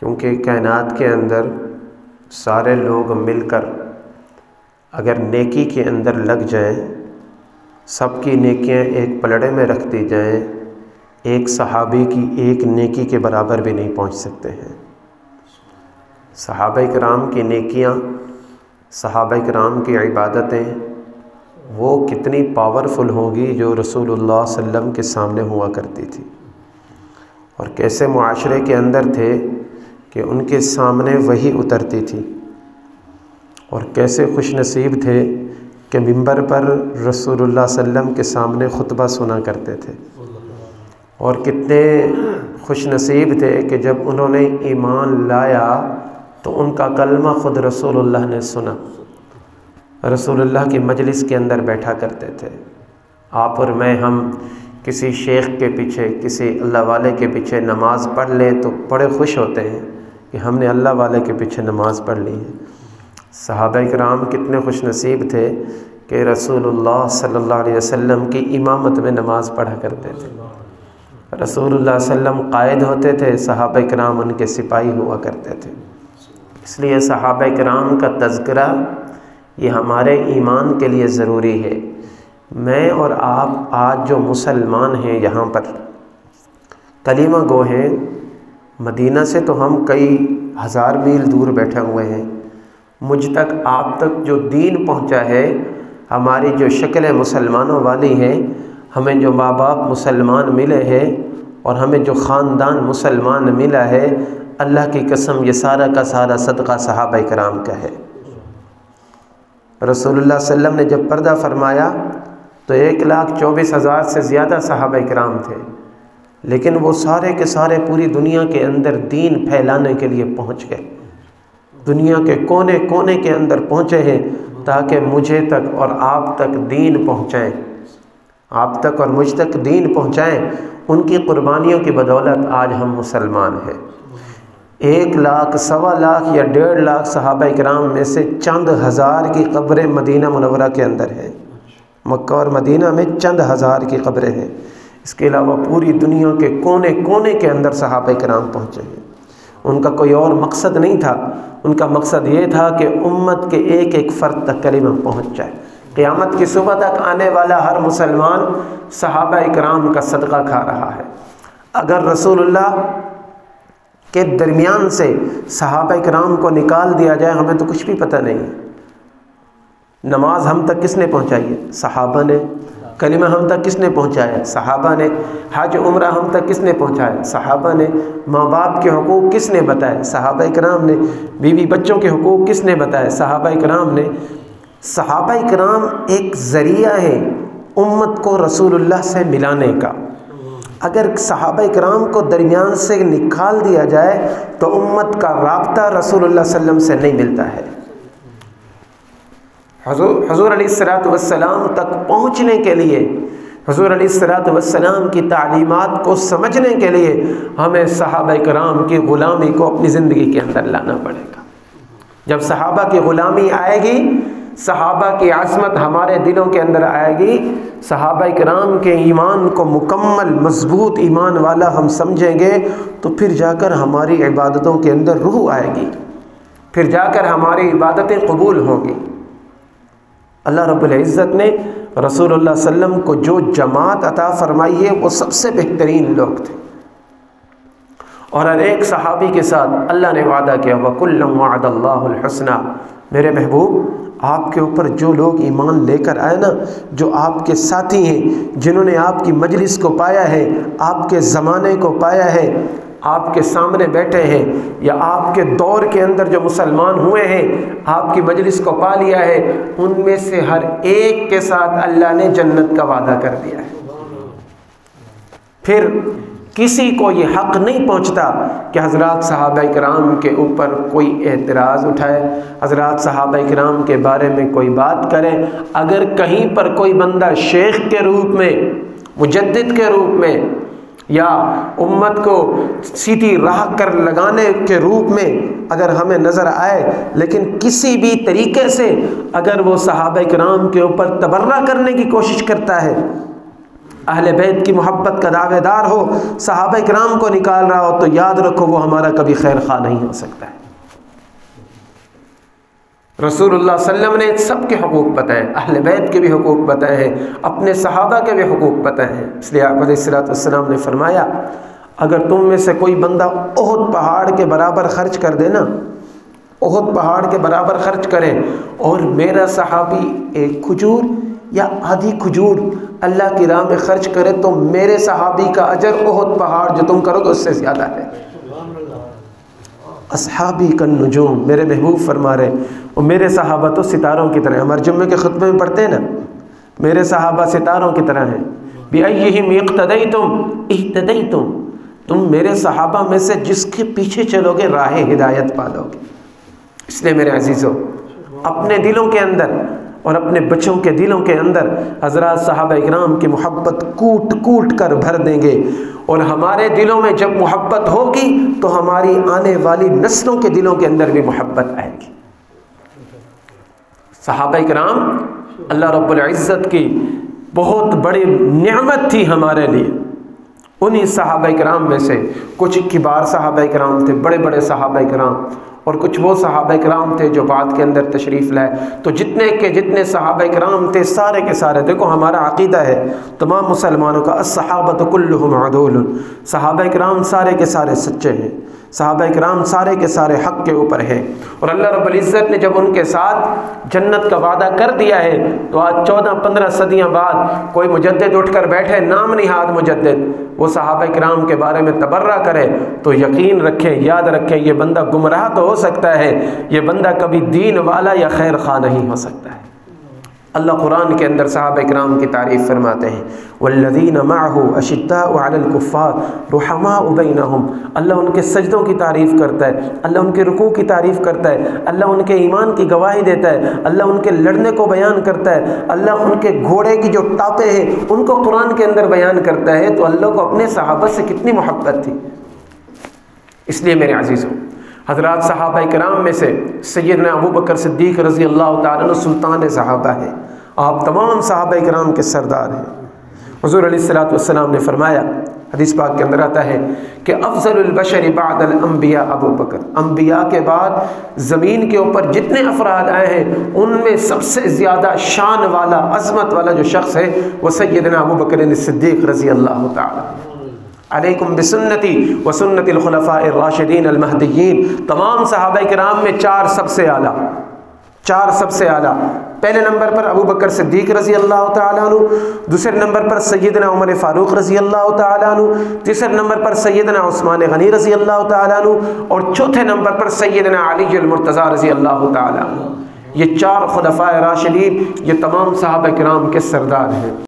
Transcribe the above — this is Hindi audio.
क्योंकि कायनात के अंदर सारे लोग मिलकर अगर नेकी के अंदर लग जाएं, सबकी नेकियां एक पलड़े में रख दी जाएं, एक सहाबी की एक नेकी के बराबर भी नहीं पहुंच सकते हैं। सहाबा किराम की नेकियां, सहाबा किराम की इबादतें वो कितनी पावरफुल होंगी जो रसूलुल्लाह सल्लम के सामने हुआ करती थी, और कैसे मुआशरे के अंदर थे कि उनके सामने वही उतरती थी, और कैसे खुश नसीब थे कि मिंबर पर रसूलुल्लाह सल्लम के सामने खुतबा सुना करते थे, और कितने खुश नसीब थे कि जब उन्होंने ईमान लाया तो उनका कलमा ख़ुद रसूलुल्लाह ने सुना। रसूलुल्लाह की मजलिस के अंदर बैठा करते थे। आप और मैं हम किसी शेख के पीछे, किसी अल्लाह वाले के पीछे नमाज़ पढ़ लें तो बड़े खुश होते हैं कि हमने अल्लाह वाले के पीछे नमाज़ पढ़ ली है। सहाबा किराम कितने खुश नसीब थे कि रसूलुल्लाह सल्लल्लाहु अलैहि वसल्लम की इमामत में नमाज़ पढ़ा करते थे। रसूलुल्लाह सल्लम कायद होते थे, सहाबा किराम उनके सिपाही हुआ करते थे। इसलिए सहाबा किराम का तज़किरा ये हमारे ईमान के लिए ज़रूरी है। मैं और आप आज जो मुसलमान हैं, यहाँ पर कलीमा गो हैं, मदीना से तो हम कई हज़ार मील दूर बैठे हुए हैं। मुझ तक, आप तक जो दीन पहुँचा है, हमारी जो शक्ल मुसलमानों वाली है, हमें जो माँ बाप मुसलमान मिले हैं और हमें जो ख़ानदान मुसलमान मिला है, अल्लाह की कसम ये सारा का सारा सदका सहाबा किराम का है। रसूलुल्लाह सल्लम ने जब पर्दा फरमाया तो 1,24,000 से ज़्यादा सहाबा किराम थे, लेकिन वो सारे के सारे पूरी दुनिया के अंदर दीन फैलाने के लिए पहुँच गए। दुनिया के कोने कोने के अंदर पहुँचे हैं ताकि मुझे तक और आप तक दीन पहुँचाएँ, आप तक और मुझ तक दीन पहुँचाएँ। उनकी कुर्बानियों की बदौलत आज हम मुसलमान हैं। 1 लाख, 1.25 लाख या 1.5 लाख सहाबा किराम में से चंद हज़ार की कब्रें मदीना मुनव्वरा के अंदर हैं। मक्का और मदीना में चंद हज़ार की कब्रें हैं। इसके अलावा पूरी दुनिया के कोने कोने के अंदर सहाबा किराम पहुँचे हैं। उनका कोई और मकसद नहीं था, उनका मकसद ये था कि उम्मत के एक एक फ़र्द तक कलीमा पहुँच जाए। क़यामत की सुबह तक आने वाला हर मुसलमान सहाबा किराम का सदका खा रहा है। अगर रसूलुल्लाह के दरमियान से सहाबा किराम को निकाल दिया जाए, हमें तो कुछ भी पता नहीं है। नमाज हम तक किसने पहुँचाई है? सहाबा ने। कलिमा हम तक किसने पहुँचाया? सहाबा ने। हज उम्रा हम तक किसने पहुँचाया? सहाबा ने। माँ बाप के हुकूक किसने बताए? सहाबा किराम ने। बीवी बच्चों के हुकूक किसने बताए? सहाबा किराम ने। सहाबा किराम एक ज़रिया है उम्मत को रसूलुल्लाह से मिलाने का। अगर सहाबा किराम को दरमियान से निकाल दिया जाए तो उम्मत का राब्ता रसूलुल्लाह सल्लम से नहीं मिलता है। हुज़ूर अलैहिस्सलातु वस्सलाम तक पहुँचने के लिए, हुज़ूर अलैहिस्सलातु वस्सलाम की तालीमात को समझने के लिए हमें सहाबा किराम की ग़ुलामी को अपनी ज़िंदगी के अंदर लाना पड़ेगा। जब सहाबा की ग़ुलामी आएगी, सहाबा की आज़मत हमारे दिलों के अंदर आएगी, सहाबा किराम के ईमान को मुकम्मल मजबूत ईमान वाला हम समझेंगे, तो फिर जाकर हमारी इबादतों के अंदर रूह आएगी, फिर जाकर हमारी इबादतें कबूल होंगी। अल्लाह रब्बुल इज़्ज़त ने रसूलुल्लाह सल्लम को जो जमात अता फरमाई है वो सबसे बेहतरीन लोग थे, और हर एक सहाबी के साथ अल्लाह ने वादा किया, वकुल्लम वअदल्लाहुल हुस्ना। मेरे महबूब, आपके ऊपर जो लोग ईमान लेकर आए ना, जो आपके साथी हैं, जिन्होंने आपकी मजलिस को पाया है, आपके ज़माने को पाया है, आपके सामने बैठे हैं, या आपके दौर के अंदर जो मुसलमान हुए हैं, आपकी मजलिस को पा लिया है, उनमें से हर एक के साथ अल्लाह ने जन्नत का वादा कर दिया है। फिर किसी को ये हक़ नहीं पहुँचता कि हज़रात सहाबा किराम के ऊपर कोई एतराज़ उठाए, हज़रात सहाबा किराम के बारे में कोई बात करे। अगर कहीं पर कोई बंदा शेख के रूप में, मुजद्दिद के रूप में, या उम्मत को सीधी राह कर लगाने के रूप में अगर हमें नज़र आए, लेकिन किसी भी तरीके से अगर वो सहाबा किराम के ऊपर तबर्रा करने की कोशिश करता है, अहले बैत की मोहब्बत का दावेदार हो, सहाबा किराम को निकाल रहा हो, तो याद रखो वो हमारा कभी खैर खा नहीं हो सकता है। रसूलुल्लाह सल्लल्लाहु अलैहि वसल्लम ने सबके हुकूक बताए, अहले बैत के भी हुकूक बताए हैं, अपने सहाबा के भी हुकूक बताए हैं। इसलिए आप अलैहिस्सलाम ने फरमाया, अगर तुम में से कोई बंदा उहद पहाड़ के बराबर खर्च कर देना, उहद पहाड़ के बराबर खर्च करे, और मेरा सहाबी एक खजूर या आधी खजूर अल्लाह की राह में खर्च करे, तो मेरे सहाबी का अजर उहद पहाड़ जो तुम करोगे उससे ज़्यादा है। असहाबी का नुजूम, मेरे महबूब फरमा रहे, और मेरे सहाबा तो सितारों की तरह, हमारे जुम्मे के खुतबे में पढ़ते हैं ना, मेरे सहाबा सितारों की तरह हैं। बिअय्यिहिम इक़्तदैतुम, तुम मेरे सहाबा में से जिसके पीछे चलोगे राह हिदायत पालोगे। इसलिए मेरे अजीज़ों, अपने दिलों के अंदर और अपने बच्चों के दिलों के अंदर हज़रात सहाबा इकराम की मोहब्बत कूट कूट कर भर देंगे, और हमारे दिलों में जब मोहब्बत होगी तो हमारी आने वाली नस्लों के दिलों के अंदर भी मोहब्बत आएगी। सहाबा इकराम अल्लाह रब्बुल इज़्ज़त की बहुत बड़ी नेमत थी हमारे लिए। उन्हीं सहाबा इकराम में से कुछ किबार सहाबा इकराम थे, बड़े बड़े सहाबा इकराम, और कुछ वो सहाबा इकराम थे जो बाद के अंदर तशरीफ़ लाए। तो जितने के जितने सहाबा इकराम थे सारे के सारे, देखो हमारा अक़ीदा है तमाम मुसलमानों का, अस्सहाबतु कुल्लुहुम अदूल, सहाबा इकराम सारे के सारे सच्चे हैं, सहाबा इकराम सारे के सारे हक़ के ऊपर हैं। और अल्लाह रब्बुल इज़्ज़त ने जब उनके साथ जन्नत का वादा कर दिया है, तो आज 14-15 सदियाँ बाद कोई मुजद्दिद उठकर बैठे, नाम निहाद मुजद्दिद, वो सहाबा इकराम के बारे में तबर्रा करे, तो यकीन रखें, याद रखें, ये बंदा गुमराह तो हो सकता है, ये बंदा कभी दीन वाला या खैर खा नहीं हो सकता है। अल्लाह कुरान के अंदर सहाबा इकराम की तारीफ़ फरमाते हैं, वल्लज़ीना मअहु अशिद्दाउ अलल कुफ़्फ़ार रुहमाउ बैनहुम, अल्लाह उनके सजदों की तारीफ़ करता है, अल्लाह उनके रुकू की तारीफ़ करता है, अल्लाह उनके ईमान की गवाही देता है, अल्लाह उनके लड़ने को बयान करता है, अल्लाह उनके घोड़े की जो टापें हैं उनको कुरान के अंदर बयान करता है। तो अल्लाह को अपने सहाबा से कितनी मोहब्बत थी। इसलिए मेरे अजीज़ों, हज़रात सहाबा इकराम में से सैयदना अबू बकर सिद्दीक़ रज़ी अल्लाह ताला अन्हु सुल्तान सहाबा है, आप तमाम सहाबा इकराम के सरदार हैं। हुज़ूर अलैहिस्सलातु वस्सलाम ने फरमाया, हदीस पाक के अंदर आता है कि अफ़ज़लुल बशरि बअदल अंबिया अबू बकर, अंबिया के बाद ज़मीन के ऊपर जितने अफराद आए हैं उनमें सबसे ज़्यादा शान वाला, अज़मत वाला जो शख्स है वो सैयदना अबू बकर सिद्दीक़ रज़ी अल्लाह ताला। अलैकुम बिसुन्नती व सुन्नतिल खुलफ़ाइर राशिदीन अल महदिय्यीन, तमाम सहाबा किराम में चार सबसे आला, चार सबसे आला। पहले नंबर पर अबू बकर सिद्दीक़ रज़ी अल्लाह ताला अन्हु, दूसरे नंबर पर सैयदना उमर फ़ारूक़ रज़ी अल्लाह ताला अन्हु, तीसरे नंबर पर सैयदना उस्मान गनी रज़ी अल्लाह ताला अन्हु, और चौथे नंबर पर सैयदना अली अल मुर्तज़ा रज़ी अल्लाह ताला अन्हु। ये चार खुलफ़ाए राशिदीन, ये तमाम सहाबा किराम के सरदार हैं।